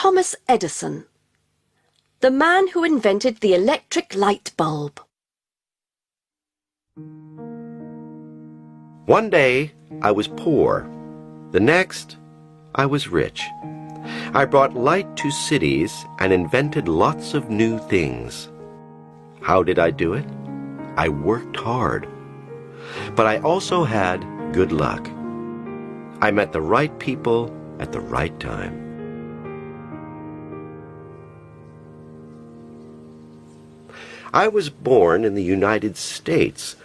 Thomas Edison, the man who invented the electric light bulb. One day, I was poor. The next, I was rich. I brought light to cities and invented lots of new things. How did I do it? I worked hard. But I also had good luck. I met the right people at the right time. I was born in the United States.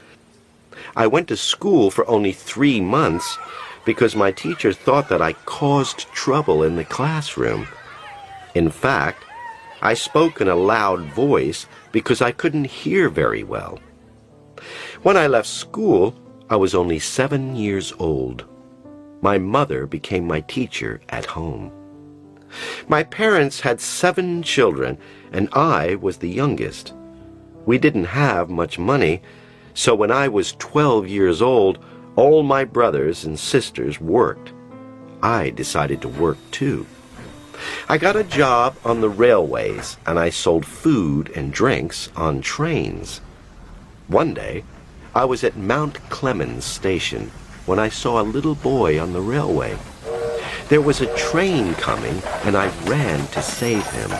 I went to school for only 3 months because my teacher thought that I caused trouble in the classroom. In fact, I spoke in a loud voice because I couldn't hear very well. When I left school, I was only 7 years old. My mother became my teacher at home. My parents had 7 children, and I was the youngest. We didn't have much money, so when I was 12 years old, all my brothers and sisters worked. I decided to work too. I got a job on the railways, and I sold food and drinks on trains. One day, I was at Mount Clemens Station when I saw a little boy on the railway. There was a train coming, and I ran to save him.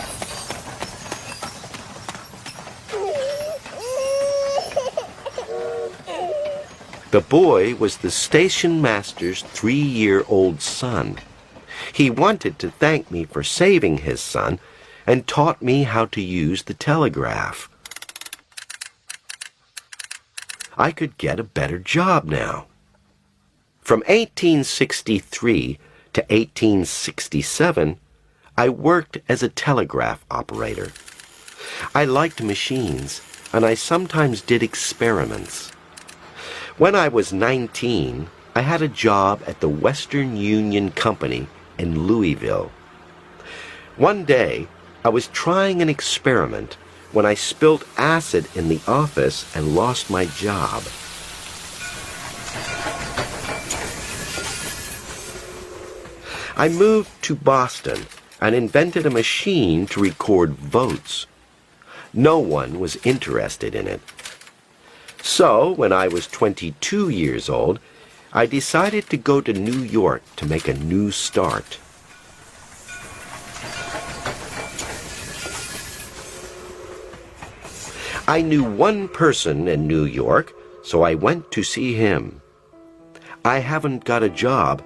The boy was the station master's 3-year-old son. He wanted to thank me for saving his son and taught me how to use the telegraph. I could get a better job now. From 1863 to 1867, I worked as a telegraph operator. I liked machines, and I sometimes did experiments. When I was 19, I had a job at the Western Union Company in Louisville. One day, I was trying an experiment when I spilled acid in the office and lost my job. I moved to Boston and invented a machine to record votes. No one was interested in it. So, when I was 22 years old, I decided to go to New York to make a new start. I knew one person in New York, so I went to see him. I haven't got a job,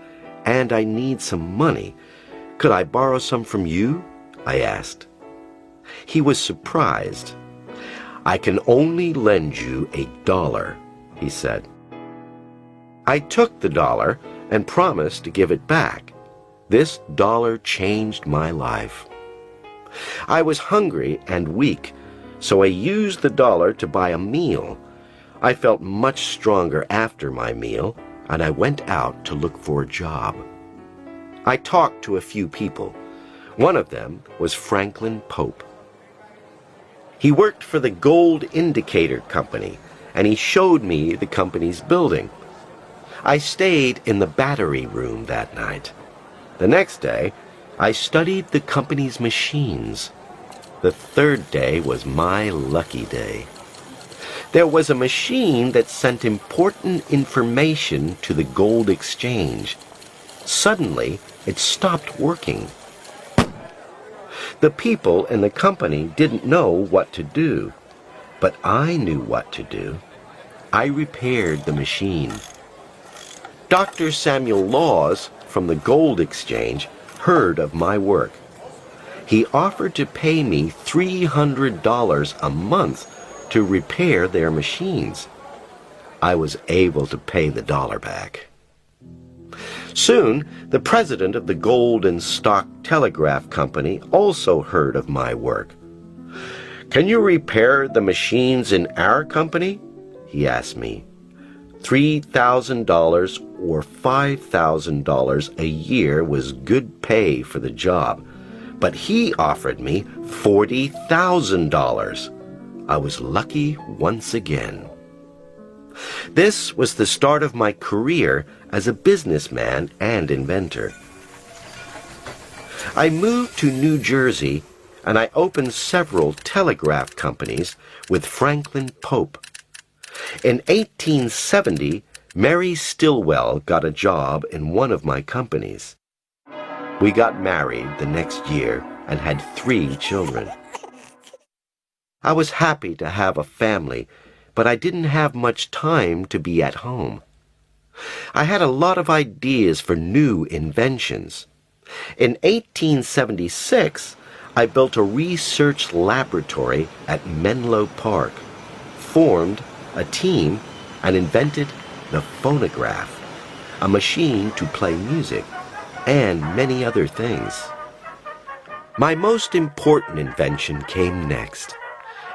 and I need some money. Could I borrow some from you? I asked. He was surprised. I can only lend you $1, he said. I took the $1 and promised to give it back. This $1 changed my life. I was hungry and weak, so I used the $1 to buy a meal. I felt much stronger after my meal, and I went out to look for a job. I talked to a few people. One of them was Franklin Pope. He worked for the Gold Indicator Company, and he showed me the company's building. I stayed in the battery room that night. The next day, I studied the company's machines. The third day was my lucky day. There was a machine that sent important information to the gold exchange. Suddenly, it stopped working. The people in the company didn't know what to do, but I knew what to do. I repaired the machine. Dr. Samuel Laws from the Gold Exchange heard of my work. He offered to pay me $300 a month to repair their machines. I was able to pay the $1 back. Soon, the president of the Gold and Stock Telegraph Company also heard of my work. "Can you repair the machines in our company?" he asked me. $3,000 or $5,000 a year was good pay for the job, but he offered me $40,000. I was lucky once again. This was the start of my career as a businessman and inventor. I moved to New Jersey, and I opened several telegraph companies with Franklin Pope. In 1870, Mary Stillwell got a job in one of my companies. We got married the next year and had 3 children. I was happy to have a family, but I didn't have much time to be at home. I had a lot of ideas for new inventions. In 1876, I built a research laboratory at Menlo Park, formed a team, and invented the phonograph, a machine to play music, and many other things. My most important invention came next.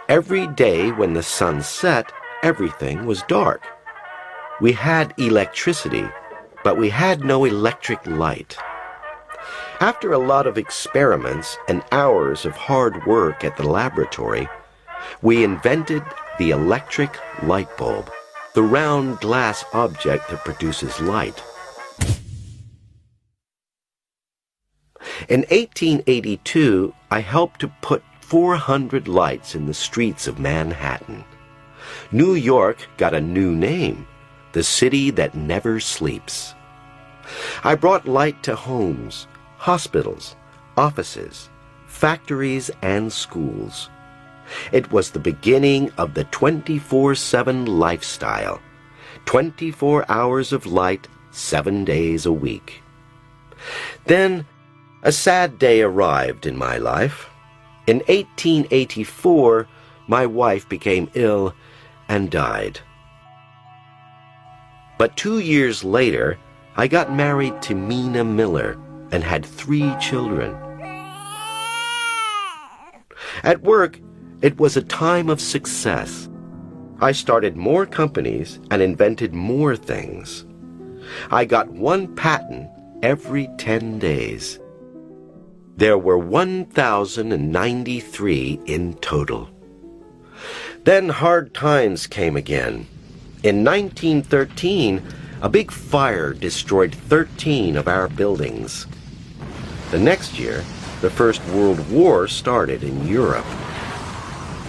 Every day when the sun set, everything was dark. We had electricity, but we had no electric light. After a lot of experiments and hours of hard work at the laboratory, we invented the electric light bulb, the round glass object that produces light. In 1882, I helped to put 400 lights in the streets of Manhattan. New York got a new name, the city that never sleeps. I brought light to homes, hospitals, offices, factories, and schools. It was the beginning of the 24/7 lifestyle, 24 hours of light, 7 days a week. Then, a sad day arrived in my life. In 1884, my wife became ill and died. But 2 years later, I got married to Mina Miller and had 3 children. At work, it was a time of success. I started more companies and invented more things. I got 1 patent every 10 days. There were 1,093 in total. Then hard times came again. In 1913, a big fire destroyed 13 of our buildings. The next year, the First World War started in Europe.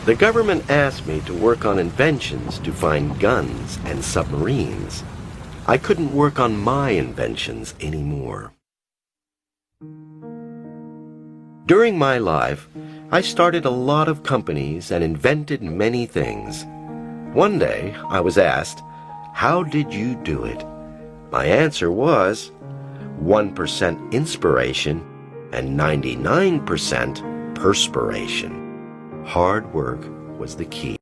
The government asked me to work on inventions to find guns and submarines. I couldn't work on my inventions anymore. During my life, I started a lot of companies and invented many things. One day, I was asked, "How did you do it?" My answer was 1% inspiration and 99% perspiration. Hard work was the key.